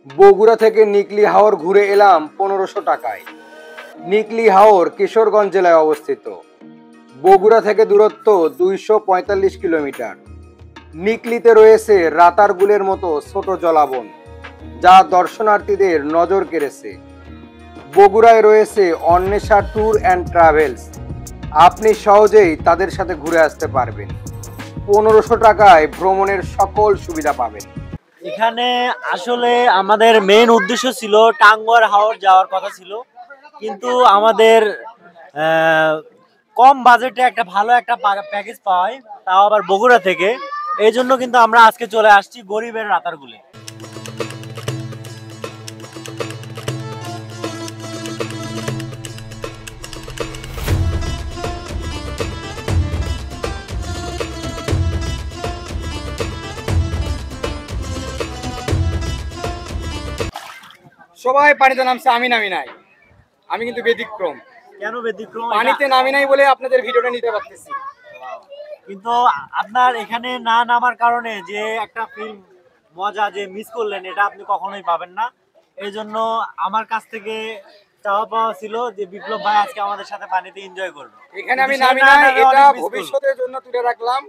বগুড়া থেকে নিকলি হাওর ঘুরে এলাম 1500 টাকায়। নিকলি হাওর কিশোরগঞ্জ জেলায় অবস্থিত। বগুড়া থেকে দূরত্ব 245 কিলোমিটার। নিকলিতে রয়েছে রাতারগুলের মতো ছোট জলাবন, যা দর্শনার্থীদের নজর কেড়েছে। বগুড়ায় রয়েছে অন্বেষা ট্যুর অ্যান্ড ট্রাভেলস। আপনি সহজেই তাদের সাথে ঘুরে আসতে পারবেন। 1500 টাকায় ভ্রমণের সকল সুবিধা পাবেন। এখানে আসলে আমাদের মেইন উদ্দেশ্য ছিল টাঙ্গুয়ার হাওর যাওয়ার কথা ছিল, কিন্তু আমাদের কম বাজেটে একটা ভালো একটা প্যাকেজ পাওয়ায়, তাও আবার বগুড়া থেকে। এই জন্য কিন্তু আমরা আজকে চলে আসছি গরিবের রাতারগুলে। সবাই পানিতে নামছে, আমি নামি নাই। আমি কিন্তু ব্যতিক্রম। কেন ব্যতিক্রম? পানিতে নামি নাই বলে আপনাদের ভিডিওটা নিতে পারতেছি। কিন্তু আপনার এখানে না নামার কারণে যে একটা ফিল্ম মজা যে মিস করলেন, এটা আপনি কখনোই পাবেন না। এই জন্য আমার কাছ থেকে চাওয়া পাওয়া ছিল যে বিপ্লব ভাই আজকে আমাদের সাথে পানিতে এনজয় করবে। এখানে আমি নামি নাই, এটা ভবিষ্যতের জন্য তুলে রাখলাম।